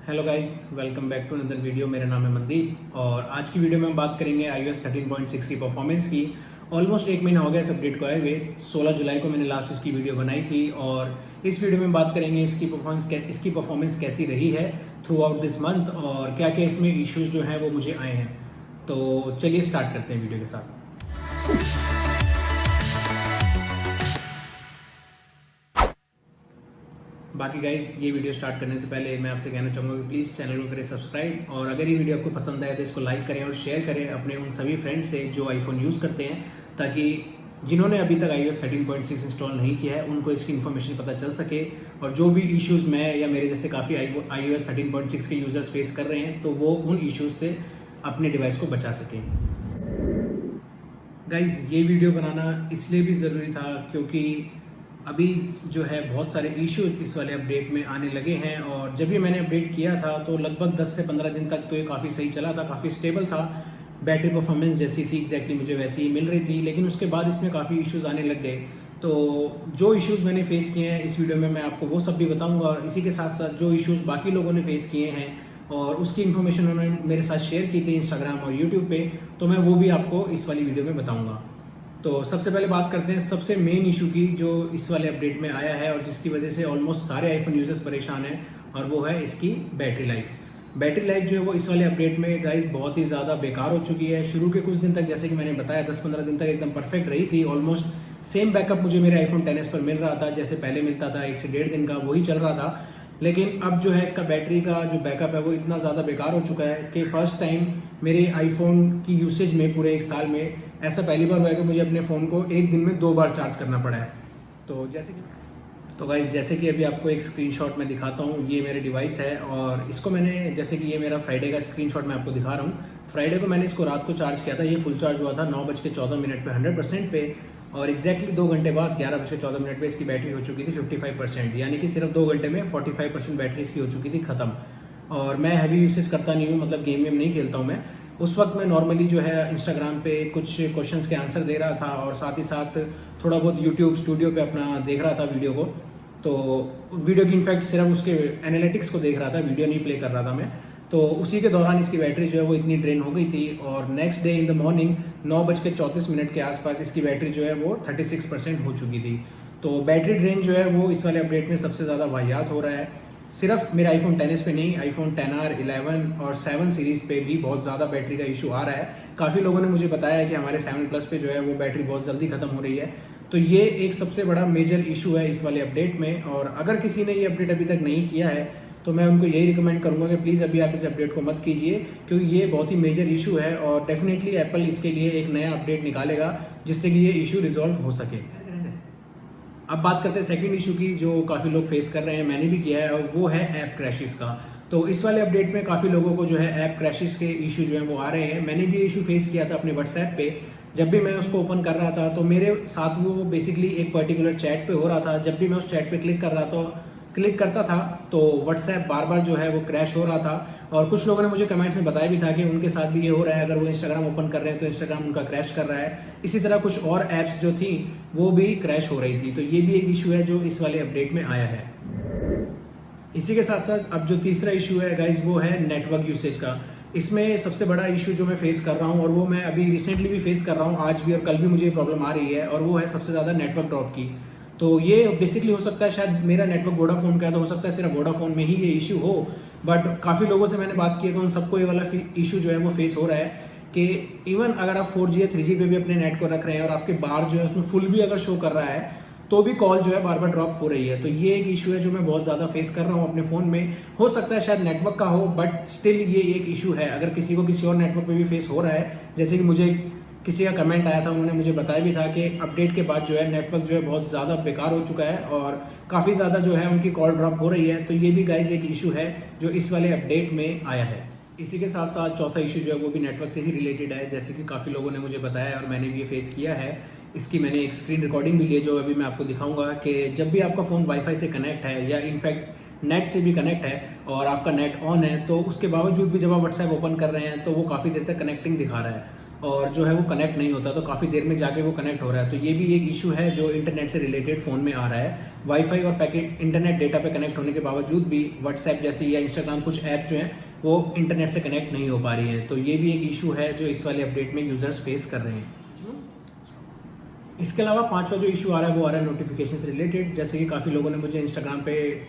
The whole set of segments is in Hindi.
Hello guys, welcome back to another video. मेरा नाम है मनदीप और आज की वीडियो में हम बात करेंगे iOS 13.6 की परफॉर्मेंस की। ऑलमोस्ट एक महीना हो गया इस अपडेट को आए हुए। 16 जुलाई को मैंने लास्ट इसकी वीडियो बनाई थी और इस वीडियो में बात करेंगे इसकी परफॉर्मेंस कैसी रही है थ्रू आउट दिस मंथ और क्या क्या इसमें इश्यूज जो हैं वो मुझे आए हैं। तो चलिए स्टार्ट करते हैं वीडियो के साथ। बाकी गाइस, ये वीडियो स्टार्ट करने से पहले मैं आपसे कहना चाहूँगा कि प्लीज़ चैनल को करें सब्सक्राइब और अगर ये वीडियो आपको पसंद आए तो इसको लाइक करें और शेयर करें अपने उन सभी फ्रेंड्स से जो आईफोन यूज़ करते हैं, ताकि जिन्होंने अभी तक iOS 13.6 इंस्टॉल नहीं किया है उनको इसकी इन्फॉर्मेशन पता चल सके और जो भी इश्यूज़ मैं या मेरे जैसे काफ़ी iOS 13.6 के यूज़र्स फेस कर रहे हैं तो वो उन इश्यूज़ से अपने डिवाइस को बचा सकें। गाइज़, ये वीडियो बनाना इसलिए भी ज़रूरी था क्योंकि अभी जो है बहुत सारे इश्यूज़ इस वाले अपडेट में आने लगे हैं और जब भी मैंने अपडेट किया था तो लगभग 10 से 15 दिन तक तो ये काफ़ी सही चला था, काफ़ी स्टेबल था। बैटरी परफॉर्मेंस जैसी थी एग्जैक्टली मुझे वैसी ही मिल रही थी, लेकिन उसके बाद इसमें काफ़ी इश्यूज़ आने लग गए। तो जो इश्यूज़ मैंने फेस किए हैं इस वीडियो में मैं आपको वो सब भी बताऊँगा और इसी के साथ साथ जो इश्यूज़ बाकी लोगों ने फेस किए हैं और उसकी इन्फॉर्मेशन उन्होंने मेरे साथ शेयर की थी इंस्टाग्राम और यूट्यूब पे, तो मैं वो भी आपको इस वाली वीडियो में बताऊँगा। तो सबसे पहले बात करते हैं सबसे मेन इशू की जो इस वाले अपडेट में आया है और जिसकी वजह से ऑलमोस्ट सारे आईफोन यूजर्स परेशान हैं, और वो है इसकी बैटरी लाइफ। बैटरी लाइफ जो है वो इस वाले अपडेट में गाइस बहुत ही ज़्यादा बेकार हो चुकी है। शुरू के कुछ दिन तक, जैसे कि मैंने बताया, 10-15 दिन तक एकदम परफेक्ट रही थी। ऑलमोस्ट सेम बैकअप मुझे मेरे आईफोन 10s पर मिल रहा था जैसे पहले मिलता था, 1 से 1.5 दिन का वही चल रहा था। लेकिन अब जो है इसका बैटरी का जो बैकअप है वो इतना ज़्यादा बेकार हो चुका है कि फ़र्स्ट टाइम मेरे आईफोन की यूसेज में पूरे 1 साल में ऐसा पहली बार हुआ है कि मुझे अपने फ़ोन को एक दिन में 2 बार चार्ज करना पड़ा है। तो गाइस, जैसे कि अभी आपको एक स्क्रीनशॉट मैं दिखाता हूँ, ये मेरे डिवाइस है और इसको मैंने, जैसे कि ये मेरा फ्राइडे का स्क्रीनशॉट मैं आपको दिखा रहा हूँ। फ्राइडे को मैंने इसको रात को चार्ज किया था, ये फुल चार्ज हुआ था 9:14 पे 100% पे और एग्जैक्टली 2 घंटे बाद 11:14 पे इसकी बैटरी हो चुकी थी 55%, यानी कि सिर्फ 2 घंटे में 45% बैटरी इसकी हो चुकी थी ख़त्म। और मैं हैवी यूसेज करता नहीं हूँ, मतलब गेम वेम नहीं खेलता हूँ मैं। उस वक्त मैं नॉर्मली जो है इंस्टाग्राम पे कुछ क्वेश्चंस के आंसर दे रहा था और साथ ही साथ थोड़ा बहुत यूट्यूब स्टूडियो पे अपना देख रहा था वीडियो को। तो वीडियो की इनफैक्ट सिर्फ उसके एनालिटिक्स को देख रहा था, वीडियो नहीं प्ले कर रहा था मैं। तो उसी के दौरान इसकी बैटरी जो है वो इतनी ड्रेन हो गई थी और next day in the morning 9:34 के आसपास इसकी बैटरी जो है वो 36% हो चुकी थी। तो बैटरी ड्रेन जो है वो इस वाले अपडेट में सबसे ज़्यादा वाहियात हो रहा है। सिर्फ मेरे आईफोन 10s पे नहीं, आईफोन 10R, 11 और 7 सीरीज़ पे भी बहुत ज़्यादा बैटरी का इशू आ रहा है। काफ़ी लोगों ने मुझे बताया है कि हमारे 7 प्लस पे जो है वो बैटरी बहुत जल्दी ख़त्म हो रही है। तो ये एक सबसे बड़ा मेजर इशू है इस वाले अपडेट में और अगर किसी ने ये अपडेट अभी तक नहीं किया है तो मैं उनको यही रिकमेंड करूंगा कि प्लीज़ अभी आप इस अपडेट को मत कीजिए, क्योंकि ये बहुत ही मेजर इशू है और डेफिनेटली एप्पल इसके लिए एक नया अपडेट निकालेगा जिससे कि ये इशू रिजॉल्व हो सके। अब बात करते हैं सेकंड इशू की जो काफ़ी लोग फेस कर रहे हैं, मैंने भी किया है, और वो है ऐप क्रैशेस का। तो इस वाले अपडेट में काफ़ी लोगों को जो है ऐप क्रैशेस के इशू जो है वो आ रहे हैं। मैंने भी ये इशू फेस किया था अपने व्हाट्सएप पे। जब भी मैं उसको ओपन कर रहा था तो मेरे साथ वो बेसिकली एक पर्टिकुलर चैट पे हो रहा था। जब भी मैं उस चैट पे क्लिक करता था तो व्हाट्सएप बार बार जो है वो क्रैश हो रहा था और कुछ लोगों ने मुझे कमेंट्स में बताया भी था कि उनके साथ भी ये हो रहा है। अगर वो इंस्टाग्राम ओपन कर रहे हैं तो इंस्टाग्राम उनका क्रैश कर रहा है। इसी तरह कुछ और ऐप्स जो थी वो भी क्रैश हो रही थी। तो ये भी एक इशू है जो इस वाले अपडेट में आया है। इसी के साथ साथ अब जो तीसरा इशू है गाइज वो है नेटवर्क यूसेज का। इसमें सबसे बड़ा इशू जो मैं फेस कर रहा हूँ और वो मैं अभी रिसेंटली भी फेस कर रहा हूँ, आज भी और कल भी मुझे ये प्रॉब्लम आ रही है, और वो है सबसे ज़्यादा नेटवर्क ड्रॉप की। तो ये बेसिकली हो सकता है शायद मेरा नेटवर्क वोडाफोन का है, तो हो सकता है सिर्फ वोडाफोन में ही ये इशू हो, बट काफ़ी लोगों से मैंने बात की है तो उन सबको ये वाला इशू जो है वो फेस हो रहा है कि इवन अगर आप 4G या 3G पे भी अपने नेट को रख रहे हैं और आपके बार जो है उसमें फुल भी अगर शो कर रहा है तो भी कॉल जो है बार बार ड्रॉप हो रही है। तो ये एक इशू है जो मैं बहुत ज़्यादा फेस कर रहा हूँ अपने फ़ोन में। हो सकता है शायद नेटवर्क का हो, बट स्टिल ये एक इशू है। अगर किसी को किसी और नेटवर्क पे भी फेस हो रहा है, जैसे कि मुझे किसी का कमेंट आया था, उन्होंने मुझे बताया भी था कि अपडेट के बाद जो है नेटवर्क जो है बहुत ज़्यादा बेकार हो चुका है और काफ़ी ज़्यादा जो है उनकी कॉल ड्रॉप हो रही है। तो ये भी गाइज एक इशू है जो इस वाले अपडेट में आया है। इसी के साथ साथ चौथा इशू जो है वो भी नेटवर्क से ही रिलेटेड है, जैसे कि काफ़ी लोगों ने मुझे बताया और मैंने भी ये फेस किया है। इसकी मैंने एक स्क्रीन रिकॉर्डिंग भी ली है जो अभी मैं आपको दिखाऊंगा कि जब भी आपका फ़ोन वाईफाई से कनेक्ट है या इनफैक्ट नेट से भी कनेक्ट है और आपका नेट ऑन है, तो उसके बावजूद भी जब आप व्हाट्सएप ओपन कर रहे हैं तो वो काफ़ी देर तक कनेक्टिंग दिखा रहा है। और जो है वो कनेक्ट नहीं होता, तो काफ़ी देर में जाके वो कनेक्ट हो रहा है। तो ये भी एक इशू है जो इंटरनेट से रिलेटेड फ़ोन में आ रहा है। वाईफाई और पैकेट इंटरनेट डेटा पे कनेक्ट होने के बावजूद भी व्हाट्सएप जैसे या इंस्टाग्राम कुछ ऐप जो हैं वो इंटरनेट से कनेक्ट नहीं हो पा रही हैं। तो ये भी एक इशू है जो इस वाले अपडेट में यूज़र्स फेस कर रहे हैं। इसके अलावा पांचवा जो इशू आ रहा है वो आ रहा है नोटिफिकेशन से रिलेटेड। जैसे कि काफ़ी लोगों ने मुझे इंस्टाग्राम पे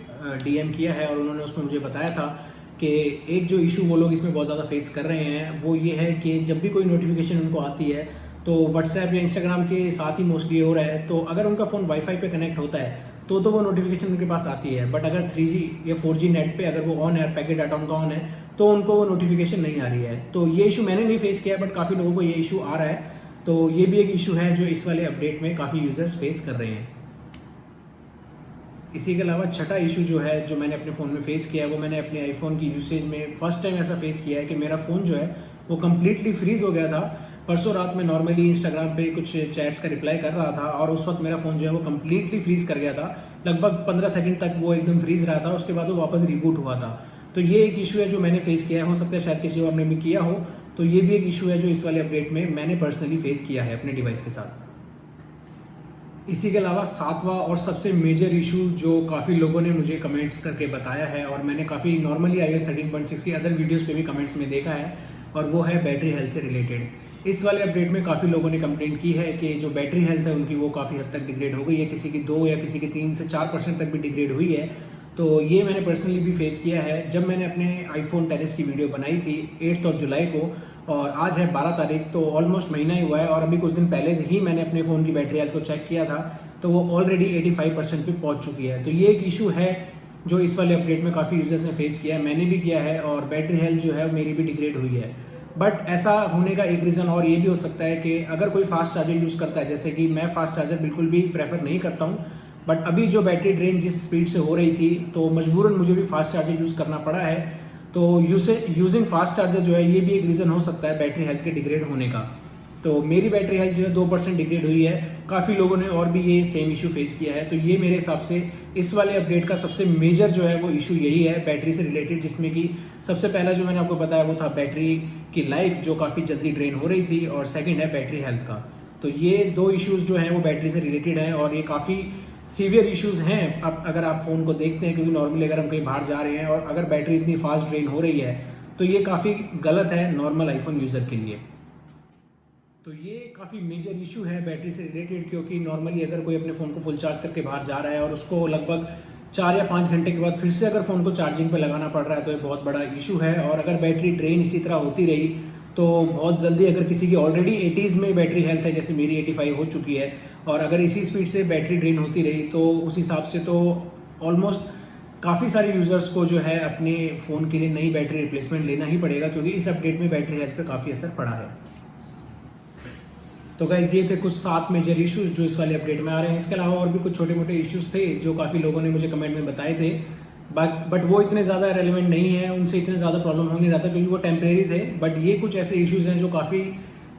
डीएम किया है और उन्होंने उसमें मुझे बताया था कि एक जो इशू वो लोग इसमें बहुत ज़्यादा फेस कर रहे हैं वो ये है कि जब भी कोई नोटिफिकेशन उनको आती है तो व्हाट्सएप या इंस्टाग्राम के साथ ही मोस्टली हो रहा है, तो अगर उनका फ़ोन वाईफाई पे कनेक्ट होता है तो वो नोटिफिकेशन उनके पास आती है। बट अगर 3G या 4G नेट पे अगर वो ऑन है, पैकेट डाटा उनका ऑन है, तो उनको वो नोटिफिकेशन नहीं आ रही है। तो ये इशू मैंने नहीं फेस किया बट काफ़ी लोगों को ये इशू आ रहा है। तो ये भी एक इशू है जो इस वाले अपडेट में काफ़ी यूज़र्स फेस कर रहे हैं। इसी के अलावा छठा इशू जो है जो मैंने अपने फ़ोन में फ़ेस किया है वो मैंने अपने आईफोन की यूसेज में फ़र्स्ट टाइम ऐसा फेस किया है कि मेरा फ़ोन जो है वो कम्प्लीटली फ्रीज़ हो गया था। परसों रात में नॉर्मली इंस्टाग्राम पे कुछ चैट्स का रिप्लाई कर रहा था और उस वक्त मेरा फ़ोन जो है वो कम्प्लीटली फ्रीज़ कर गया था। लगभग 15 सेकंड तक वो एकदम फ्रीज़ रहा था, उसके बाद वो वापस रिबूट हुआ था। तो ये एक इशू है जो मैंने फेस किया है, हो सकता है शायद किसी और ने भी किया हो। तो ये भी एक इशू है जो इस वाले अपडेट में मैंने पर्सनली फेस किया है अपने डिवाइस के साथ। इसी के अलावा सातवां और सबसे मेजर इशू जो काफ़ी लोगों ने मुझे कमेंट्स करके बताया है और मैंने काफ़ी नॉर्मली iOS 13.6 की अदर वीडियोस पे भी कमेंट्स में देखा है, और वो है बैटरी हेल्थ से रिलेटेड। इस वाले अपडेट में काफ़ी लोगों ने कंप्लेंट की है कि जो बैटरी हेल्थ है उनकी वो काफ़ी हद तक डिग्रेड हो गई है, किसी की 2 या किसी की 3 से 4% तक भी डिग्रेड हुई है। तो ये मैंने पर्सनली भी फेस किया है। जब मैंने अपने iPhone XS की वीडियो बनाई थी 8 जुलाई को और आज है 12 तारीख, तो ऑलमोस्ट महीना ही हुआ है और अभी कुछ दिन पहले ही मैंने अपने फ़ोन की बैटरी हेल्थ को चेक किया था तो वो ऑलरेडी 85% पे पहुंच चुकी है। तो ये एक इशू है जो इस वाले अपडेट में काफ़ी यूजर्स ने फेस किया है, मैंने भी किया है और बैटरी हेल्थ जो है मेरी भी डिग्रेड हुई है। बट ऐसा होने का एक रीज़न और ये भी हो सकता है कि अगर कोई फास्ट चार्जर यूज़ करता है, जैसे कि मैं फास्ट चार्जर बिल्कुल भी प्रेफर नहीं करता हूँ, बट अभी जो बैटरी ड्रेन जिस स्पीड से हो रही थी तो मजबूरन मुझे भी फास्ट चार्जर यूज़ करना पड़ा है। तो यूजिंग फास्ट चार्जर जो है ये भी एक रीज़न हो सकता है बैटरी हेल्थ के डिग्रेड होने का। तो मेरी बैटरी हेल्थ जो है 2% डिग्रेड हुई है, काफ़ी लोगों ने और भी ये सेम इशू फेस किया है। तो ये मेरे हिसाब से इस वाले अपडेट का सबसे मेजर जो है वो इशू यही है बैटरी से रिलेटेड, जिसमें कि सबसे पहला जो मैंने आपको बताया वो था बैटरी की लाइफ जो काफ़ी जल्दी ड्रेन हो रही थी, और सेकंड है बैटरी हेल्थ का। तो ये दो इश्यूज़ जो हैं वो बैटरी से रिलेटेड हैं और ये काफ़ी सीवियर इश्यूज़ हैं। अब अगर आप फ़ोन को देखते हैं, क्योंकि नॉर्मली अगर हम कहीं बाहर जा रहे हैं और अगर बैटरी इतनी फास्ट ड्रेन हो रही है तो ये काफ़ी गलत है नॉर्मल आईफोन यूज़र के लिए। तो ये काफ़ी मेजर इशू है बैटरी से रिलेटेड, क्योंकि नॉर्मली अगर कोई अपने फ़ोन को फुल चार्ज करके बाहर जा रहा है और उसको लगभग 4 या 5 घंटे के बाद फिर से अगर फ़ोन को चार्जिंग पे लगाना पड़ रहा है तो ये बहुत बड़ा इशू है। और अगर बैटरी ड्रेन इसी तरह होती रही तो बहुत जल्दी, अगर किसी की ऑलरेडी 80s में बैटरी हेल्थ है, जैसे मेरी 85 हो चुकी है, और अगर इसी स्पीड से बैटरी ड्रेन होती रही तो उस हिसाब से तो ऑलमोस्ट काफ़ी सारे यूज़र्स को जो है अपने फ़ोन के लिए नई बैटरी रिप्लेसमेंट लेना ही पड़ेगा, क्योंकि इस अपडेट में बैटरी हेल्थ पे काफ़ी असर पड़ा है। तो गाइस ये थे कुछ 7 मेजर इश्यूज जो इस वाले अपडेट में आ रहे हैं। इसके अलावा और भी कुछ छोटे मोटे इश्यूज थे जो काफ़ी लोगों ने मुझे कमेंट में बताए थे, बट वो इतने ज़्यादा रेलिवेंट नहीं है, उनसे इतने ज़्यादा प्रॉब्लम हो नहीं रहा था क्योंकि वो टेम्परेरी थे। बट ये कुछ ऐसे इश्यूज़ हैं जो काफ़ी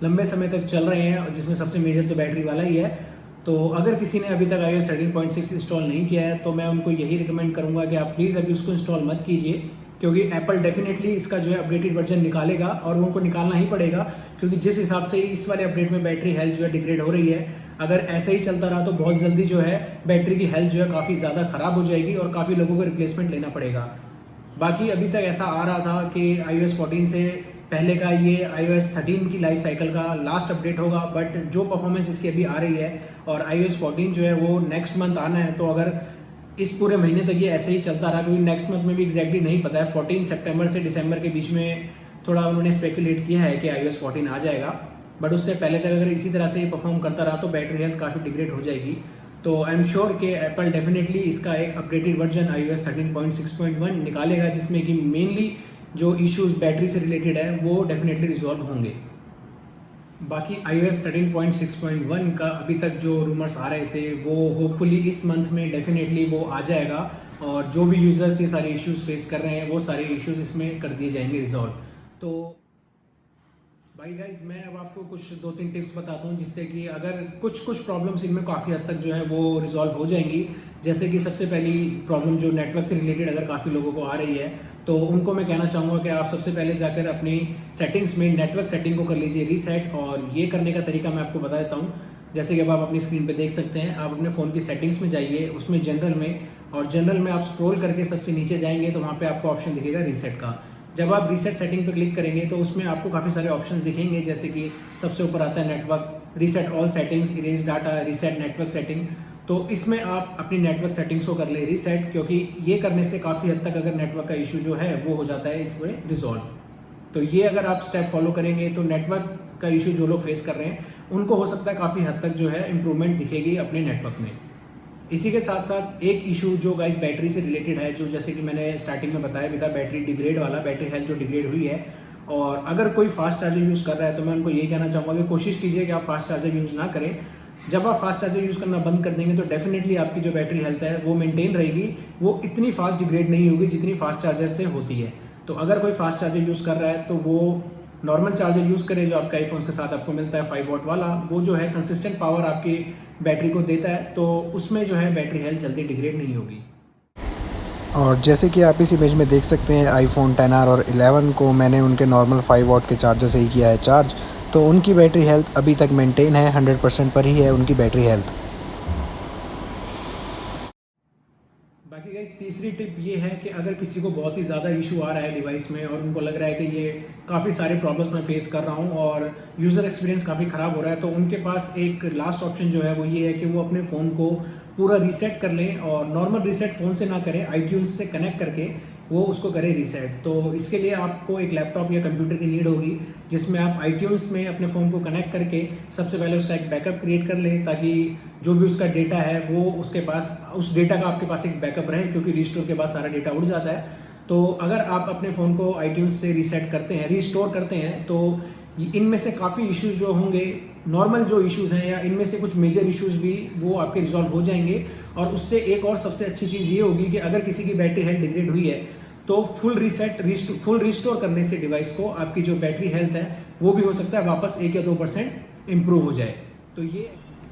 लंबे समय तक चल रहे हैं, जिसमें सबसे मेजर तो बैटरी वाला ही है। तो अगर किसी ने अभी तक iOS 13.6 इंस्टॉल नहीं किया है तो मैं उनको यही रिकमेंड करूँगा कि आप प्लीज़ अभी उसको इंस्टॉल मत कीजिए, क्योंकि एप्पल डेफिनेटली इसका जो है अपडेटेड वर्जन निकालेगा और उनको निकालना ही पड़ेगा, क्योंकि जिस हिसाब से इस वाले अपडेट में बैटरी हेल्थ जो है डिग्रेड हो रही है, अगर ऐसे ही चलता रहा तो बहुत जल्दी जो है बैटरी की हेल्थ जो है काफ़ी ज़्यादा ख़राब हो जाएगी और काफ़ी लोगों को रिप्लेसमेंट लेना पड़ेगा। बाकी अभी तक ऐसा आ रहा था कि iOS 14 से पहले का ये iOS 13 की लाइफ साइकिल का लास्ट अपडेट होगा, बट जो परफॉर्मेंस इसकी अभी आ रही है और iOS 14 जो है वो नेक्स्ट मंथ आना है, तो अगर इस पूरे महीने तक ये ऐसे ही चलता रहा, क्योंकि नेक्स्ट मंथ में भी एग्जैक्टली नहीं पता है, 14 सितंबर से दिसंबर के बीच में थोड़ा उन्होंने स्पेकुलेट किया है कि iOS 14 आ जाएगा, बट उससे पहले तक अगर इसी तरह से ये परफॉर्म करता रहा तो बैटरी हेल्थ काफ़ी डिग्रेड हो जाएगी। तो आई एम श्योर कि एप्पल डेफिनेटली इसका एक अपडेटेड वर्जन iOS 13.6.1 निकालेगा, जिसमें कि मेनली जो इश्यूज बैटरी से रिलेटेड है वो डेफिनेटली रिजॉल्व होंगे। बाकी iOS 13.6.1 का अभी तक जो रूमर्स आ रहे थे वो होपफुली इस मंथ में डेफिनेटली वो आ जाएगा, और जो भी यूज़र्स ये सारे इश्यूज फेस कर रहे हैं वो सारे इश्यूज इसमें कर दिए जाएंगे रिजॉल्व। तो भाई गाइज मैं अब आपको कुछ 2-3 टिप्स बताता हूँ जिससे कि अगर कुछ प्रॉब्लम्स इनमें काफ़ी हद तक जो है वो रिजॉल्व हो जाएंगी। जैसे कि सबसे पहली प्रॉब्लम जो नेटवर्क से रिलेटेड अगर काफ़ी लोगों को आ रही है तो उनको मैं कहना चाहूँगा कि आप सबसे पहले जाकर अपनी सेटिंग्स में नेटवर्क सेटिंग को कर लीजिए रीसेट। और ये करने का तरीका मैं आपको बता देता हूँ। जैसे कि अब आप अपनी स्क्रीन पे देख सकते हैं, आप अपने फ़ोन की सेटिंग्स में जाइए, उसमें जनरल में, और जनरल में आप स्क्रॉल करके सबसे नीचे जाएंगे तो वहाँ पे आपको ऑप्शन दिखेगा रीसेट का। जब आप रीसेट सेटिंग पे क्लिक करेंगे तो उसमें आपको काफ़ी सारे ऑप्शंस दिखेंगे, जैसे कि सबसे ऊपर आता है network, reset all settings, erase data, reset network setting. तो इसमें आप अपनी नेटवर्क सेटिंग्स को कर ले रीसेट, क्योंकि ये करने से काफ़ी हद तक अगर नेटवर्क का इशू जो है वो हो जाता है इसमें रिजॉल्व। तो ये अगर आप स्टेप फॉलो करेंगे तो नेटवर्क का इशू जो लोग फेस कर रहे हैं उनको हो सकता है काफ़ी हद तक जो है इम्प्रूवमेंट दिखेगी अपने नेटवर्क में। इसी के साथ साथ एक इशू जो गाइस बैटरी से रिलेटेड है, जो जैसे कि मैंने स्टार्टिंग में बताया भी था, बैटरी डिग्रेड वाला, बैटरी हेल्थ जो डिग्रेड हुई है। और अगर कोई फास्ट चार्जर यूज़ कर रहा है तो मैं उनको यही कहना चाहूँगा कि कोशिश कीजिए कि आप फास्ट चार्जर यूज़ ना करें। जब आप फास्ट चार्जर यूज़ करना बंद कर देंगे तो डेफिनेटली आपकी जो बैटरी हेल्थ है वो मेंटेन रहेगी, वो इतनी फास्ट डिग्रेड नहीं होगी जितनी फास्ट चार्जर से होती है। तो अगर कोई फास्ट चार्जर यूज़ कर रहा है तो वो नॉर्मल चार्जर यूज़ करे जो आपके आईफोन के साथ आपको मिलता है 5 वॉट वाला, वो जो है कंसिस्टेंट पावर आपकी बैटरी को देता है, तो उसमें जो है बैटरी हेल्थ जल्दी डिग्रेड नहीं होगी। और जैसे कि आप इस इमेज में देख सकते हैं, आईफोन 10R और 11 को मैंने उनके नॉर्मल 5 वॉट के चार्जर से ही किया है चार्ज, तो उनकी बैटरी हेल्थ अभी तक मेंटेन है, 100% पर ही है उनकी बैटरी हेल्थ। बाकी गाइस तीसरी टिप ये है कि अगर किसी को बहुत ही ज़्यादा इशू आ रहा है डिवाइस में और उनको लग रहा है कि ये काफ़ी सारे प्रॉब्लम्स मैं फेस कर रहा हूँ और यूज़र एक्सपीरियंस काफ़ी ख़राब हो रहा है, तो उनके पास एक लास्ट ऑप्शन जो है वो ये है कि वो अपने फ़ोन को पूरा रीसेट कर लें। और नॉर्मल रीसेट फ़ोन से ना करें, आईट्यून्स से कनेक्ट करके वो उसको करें रीसेट। तो इसके लिए आपको एक लैपटॉप या कंप्यूटर की नीड होगी, जिसमें आप आईट्यून्स में अपने फ़ोन को कनेक्ट करके सबसे पहले उसका एक बैकअप क्रिएट कर लें, ताकि जो भी उसका डेटा है वो उसके पास, उस डेटा का आपके पास एक बैकअप रहे, क्योंकि रीस्टोर के बाद सारा डेटा उड़ जाता है। तो अगर आप अपने फ़ोन को आईट्यून्स से रीसेट करते हैं, रीस्टोर करते हैं, तो इनमें से काफ़ी इश्यूज़ जो होंगे, नॉर्मल जो इश्यूज़ हैं या इनमें से कुछ मेजर इश्यूज़ भी वो आपके रिजॉल्व हो जाएंगे। और उससे एक और सबसे अच्छी चीज़ ये होगी कि अगर किसी की बैटरी हेल्थ डिग्रेड हुई है तो फुल रिस्टोर करने से डिवाइस को आपकी जो बैटरी हेल्थ है वो भी हो सकता है वापस 1 या 2% इम्प्रूव हो जाए।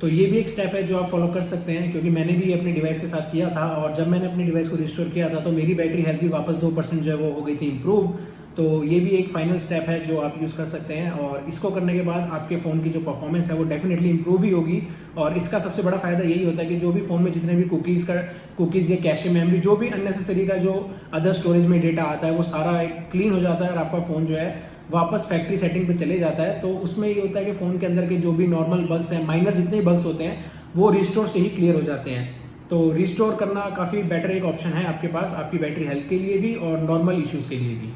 तो ये भी एक स्टेप है जो आप फॉलो कर सकते हैं, क्योंकि मैंने भी अपने डिवाइस के साथ किया था और जब मैंने अपने डिवाइस को रिस्टोर किया था तो मेरी बैटरी हेल्थ भी वापस 2% जो है वो हो गई थी इम्प्रूव। तो ये भी एक फाइनल स्टेप है जो आप यूज़ कर सकते हैं, और इसको करने के बाद आपके फ़ोन की जो परफॉर्मेंस है वो डेफिनेटली इंप्रूव ही होगी। और इसका सबसे बड़ा फ़ायदा यही होता है कि जो भी फ़ोन में जितने भी कुकीज़ या कैशे मेमोरी, जो भी अननेसेसरी का जो अदर स्टोरेज में डेटा आता है वो सारा एक क्लीन हो जाता है और आपका फ़ोन जो है वापस फैक्ट्री सेटिंग पे चले जाता है। तो उसमें ये होता है कि फ़ोन के अंदर के जो भी नॉर्मल बग्स हैं, माइनर जितने भी बग्स होते हैं, वो रिस्टोर से ही क्लियर हो जाते हैं। तो रिस्टोर करना काफ़ी बेटर एक ऑप्शन है आपके पास, आपकी बैटरी हेल्थ के लिए भी और नॉर्मल इश्यूज़ के लिए भी।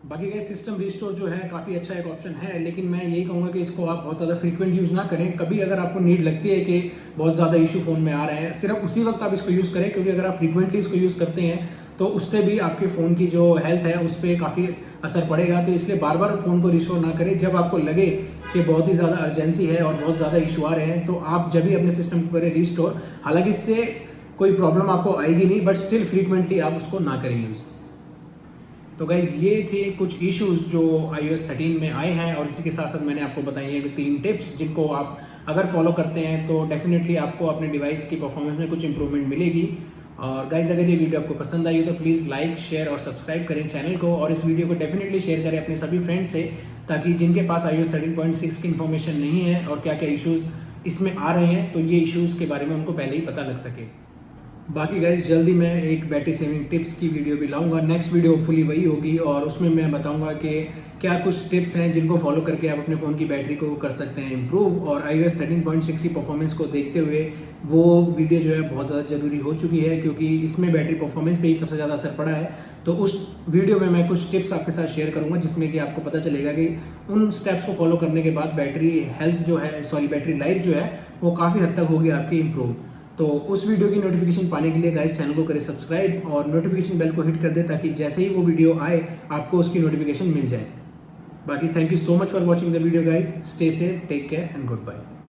बाकी का सिस्टम रिस्टोर जो है काफ़ी अच्छा एक ऑप्शन है, लेकिन मैं यही कहूँगा कि इसको आप बहुत ज़्यादा फ्रीक्वेंट यूज़ ना करें। कभी अगर आपको नीड लगती है कि बहुत ज़्यादा इशू फ़ोन में आ रहे हैं, सिर्फ उसी वक्त आप इसको यूज़ करें, क्योंकि अगर आप फ्रीक्वेंटली इसको यूज़ करते हैं तो उससे भी आपके फ़ोन की जो हेल्थ है उस पर काफ़ी असर पड़ेगा। तो इसलिए बार बार फ़ोन को रिस्टोर ना करें। जब आपको लगे कि बहुत ही ज़्यादा अर्जेंसी है और बहुत ज़्यादा इशू आ रहे हैं तो आप जब भी अपने सिस्टम को करें रिस्टोर। हालांकि इससे कोई प्रॉब्लम आपको आएगी नहीं, बट स्टिल फ्रीक्वेंटली आप उसको ना करें यूज़। तो गाइज़ ये थे कुछ इश्यूज़ जो iOS 13 में आए हैं, और इसी के साथ साथ मैंने आपको बताई है 3 टिप्स जिनको आप अगर फॉलो करते हैं तो डेफिनेटली आपको अपने डिवाइस की परफॉर्मेंस में कुछ इंप्रूवमेंट मिलेगी। और गाइज़ अगर ये वीडियो आपको पसंद आई हो तो प्लीज़ लाइक, शेयर और सब्सक्राइब करें चैनल को, और इस वीडियो को डेफिनेटली शेयर करें अपने सभी फ्रेंड्स से, ताकि जिनके पास iOS 13.6 की इन्फॉर्मेशन नहीं है और क्या क्या इश्यूज़ इसमें आ रहे हैं तो ये इश्यूज़ के बारे में उनको पहले ही पता लग सके। बाकी गाइज जल्दी मैं एक बैटरी सेविंग टिप्स की वीडियो भी लाऊंगा। नेक्स्ट वीडियो होपफुली वही होगी, और उसमें मैं बताऊंगा कि क्या कुछ टिप्स हैं जिनको फॉलो करके आप अपने फ़ोन की बैटरी को कर सकते हैं इम्प्रूव। और iOS 13.6 की परफॉर्मेंस को देखते हुए वो वीडियो जो है बहुत ज़्यादा ज़रूरी हो चुकी है, क्योंकि इसमें बैटरी परफॉर्मेंस पे ही सबसे ज़्यादा असर पड़ा है। तो उस वीडियो में मैं कुछ टिप्स आपके साथ शेयर करूँगा, जिसमें कि आपको पता चलेगा कि उन स्टेप्स को फॉलो करने के बाद बैटरी हेल्थ जो है, बैटरी लाइफ जो है वो काफ़ी हद तक होगी आपकी इम्प्रूव। तो उस वीडियो की नोटिफिकेशन पाने के लिए गाइस चैनल को करें सब्सक्राइब और नोटिफिकेशन बेल को हिट कर दे, ताकि जैसे ही वो वीडियो आए आपको उसकी नोटिफिकेशन मिल जाए। बाकी thank you so much for watching the video guys. Stay safe, take care and good bye.